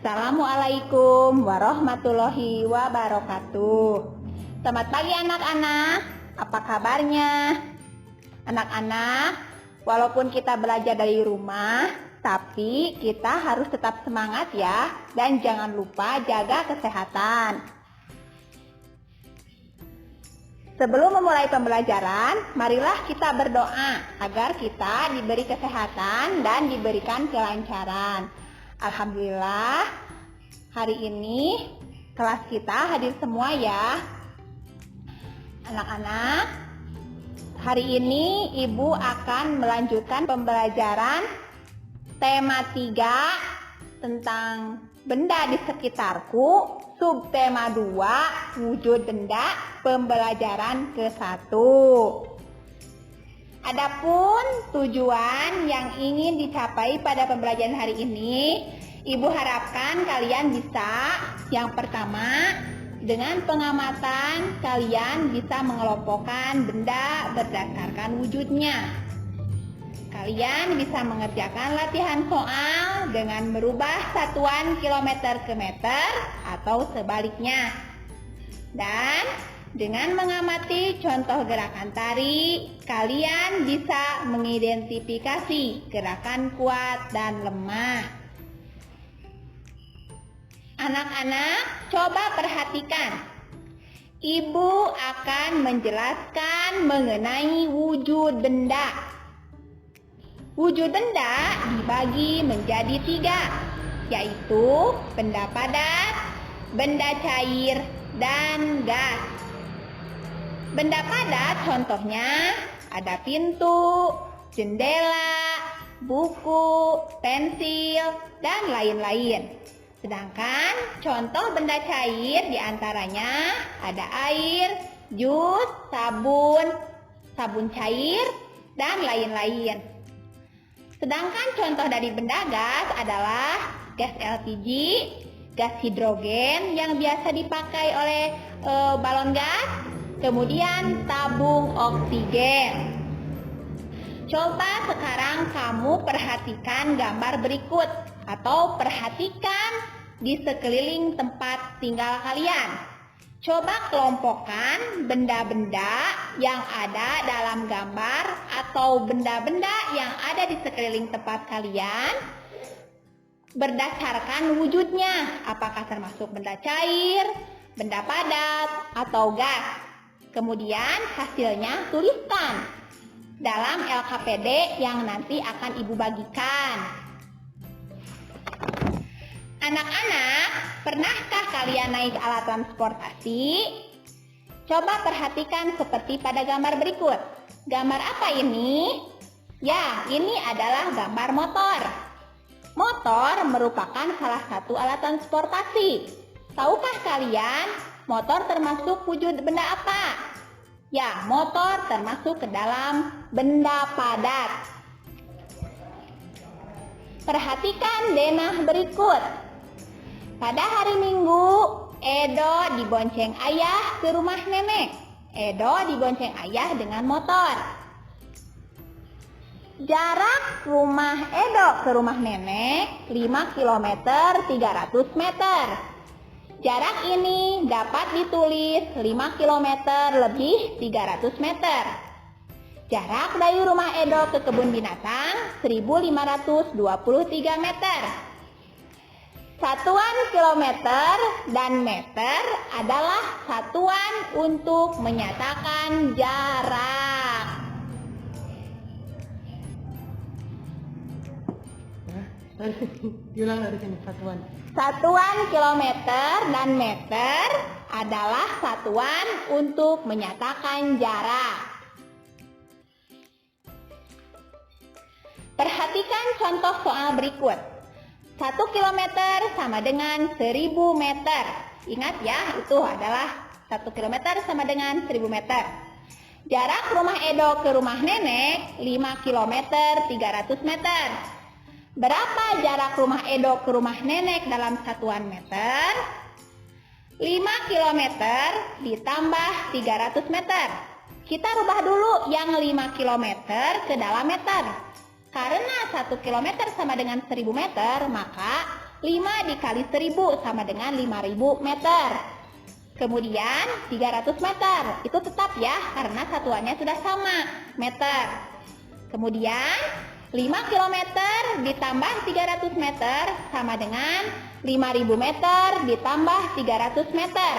Assalamualaikum warahmatullahi wabarakatuh. Selamat pagi anak-anak, apa kabarnya? Anak-anak, walaupun kita belajar dari rumah, tapi kita harus tetap semangat ya, dan jangan lupa jaga kesehatan. Sebelum memulai pembelajaran, marilah kita berdoa agar kita diberi kesehatan dan diberikan kelancaran. Alhamdulillah, hari ini kelas kita hadir semua ya. Anak-anak, hari ini Ibu akan melanjutkan pembelajaran tema 3 tentang benda di sekitarku, subtema 2, wujud benda, pembelajaran ke-1. Adapun tujuan yang ingin dicapai pada pembelajaran hari ini, Ibu harapkan kalian bisa, yang pertama, dengan pengamatan kalian bisa mengelompokkan benda berdasarkan wujudnya. Kalian bisa mengerjakan latihan soal dengan merubah satuan kilometer ke meter atau sebaliknya. Dan dengan mengamati contoh gerakan tari, kalian bisa mengidentifikasi gerakan kuat dan lemah. Anak-anak, coba perhatikan. Ibu akan menjelaskan mengenai wujud benda. Wujud benda dibagi menjadi 3, yaitu benda padat, benda cair, dan gas. Benda padat contohnya ada pintu, jendela, buku, pensil, dan lain-lain. Sedangkan contoh benda cair diantaranya ada air, jus, sabun cair, dan lain-lain. Sedangkan contoh dari benda gas adalah gas LPG, gas hidrogen yang biasa dipakai oleh balon gas, kemudian tabung oksigen. Coba sekarang kamu perhatikan gambar berikut atau perhatikan di sekeliling tempat tinggal kalian. Coba kelompokkan benda-benda yang ada dalam gambar atau benda-benda yang ada di sekeliling tempat kalian berdasarkan wujudnya, apakah termasuk benda cair, benda padat, atau gas. Kemudian hasilnya tuliskan dalam LKPD yang nanti akan Ibu bagikan. Anak-anak, pernahkah kalian naik alat transportasi? Coba perhatikan seperti pada gambar berikut. Gambar apa ini? Ya, ini adalah gambar motor. Motor merupakan salah satu alat transportasi. Tahukah kalian, motor termasuk wujud benda apa? Ya, motor termasuk ke dalam benda padat. Perhatikan denah berikut. Pada hari Minggu, Edo dibonceng ayah ke rumah nenek. Edo dibonceng ayah dengan motor. Jarak rumah Edo ke rumah nenek 5 km 300 meter. Jarak ini dapat ditulis 5 km lebih 300 meter. Jarak dari rumah Edo ke kebun binatang 1523 meter. Satuan kilometer dan meter adalah satuan untuk menyatakan jarak. Satuan kilometer dan meter adalah satuan untuk menyatakan jarak. Perhatikan contoh soal berikut. 1 kilometer sama dengan 1000 meter. Ingat ya, itu adalah 1 kilometer sama dengan 1000 meter. Jarak rumah Edo ke rumah nenek 5 kilometer 300 meter. Berapa jarak rumah Edo ke rumah nenek dalam satuan meter? 5 kilometer ditambah 300 meter. Kita rubah dulu yang 5 kilometer ke dalam meter. Karena 1 kilometer sama dengan 1000 meter, maka 5 dikali 1000 sama dengan 5000 meter. Kemudian 300 meter, itu tetap ya karena satuannya sudah sama, meter. Kemudian 5 km ditambah 300 meter sama dengan 5000 meter ditambah 300 meter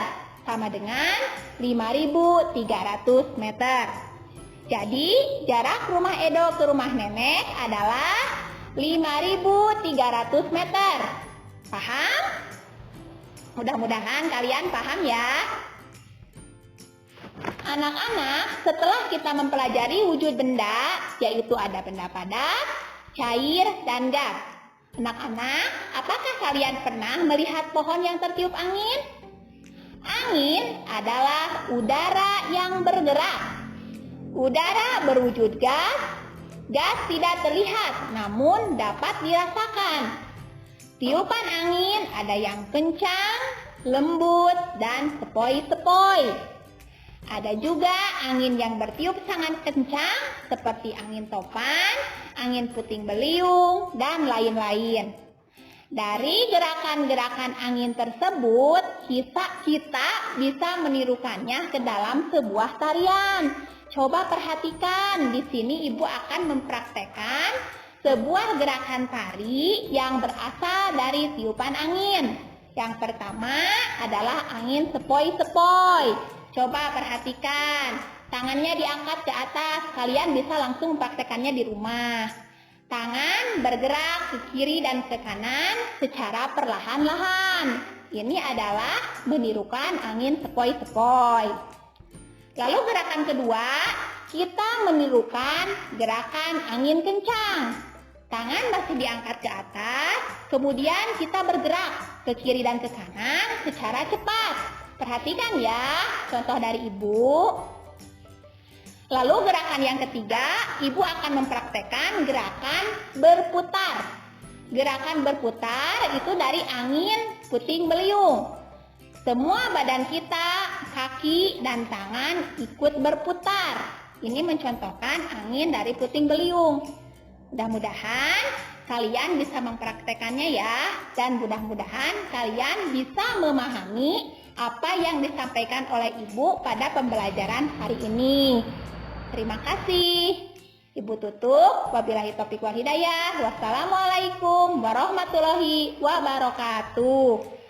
sama dengan 5300 meter. Jadi jarak rumah Edo ke rumah nenek adalah 5300 meter. Paham? Mudah-mudahan kalian paham ya. Anak-anak, setelah kita mempelajari wujud benda, yaitu ada benda padat, cair, dan gas. Anak-anak, apakah kalian pernah melihat pohon yang tertiup angin? Angin adalah udara yang bergerak. Udara berwujud gas, gas tidak terlihat namun dapat dirasakan. Tiupan angin ada yang kencang, lembut, dan sepoi-sepoi. Ada juga angin yang bertiup sangat kencang seperti angin topan, angin puting beliung, dan lain-lain. Dari gerakan-gerakan angin tersebut, kita bisa menirukannya ke dalam sebuah tarian. Coba perhatikan, di sini Ibu akan mempraktekkan sebuah gerakan tari yang berasal dari tiupan angin. Yang pertama adalah angin sepoi-sepoi. Coba perhatikan, tangannya diangkat ke atas, kalian bisa langsung mempraktekannya di rumah. Tangan bergerak ke kiri dan ke kanan secara perlahan-lahan. Ini adalah menirukan angin sepoi-sepoi. Lalu gerakan kedua, kita menirukan gerakan angin kencang. Tangan masih diangkat ke atas, kemudian kita bergerak ke kiri dan ke kanan secara cepat. Perhatikan ya, contoh dari Ibu. Lalu gerakan yang ketiga, Ibu akan mempraktekkan gerakan berputar. Gerakan berputar itu dari angin puting beliung. Semua badan kita, kaki, dan tangan ikut berputar. Ini mencontohkan angin dari puting beliung. Mudah-mudahan kalian bisa mempraktekannya ya. Dan mudah-mudahan kalian bisa memahami apa yang disampaikan oleh Ibu pada pembelajaran hari ini. Terima kasih. Ibu tutup. Wabillahi taufiq wal hidayah. Wassalamualaikum warahmatullahi wabarakatuh.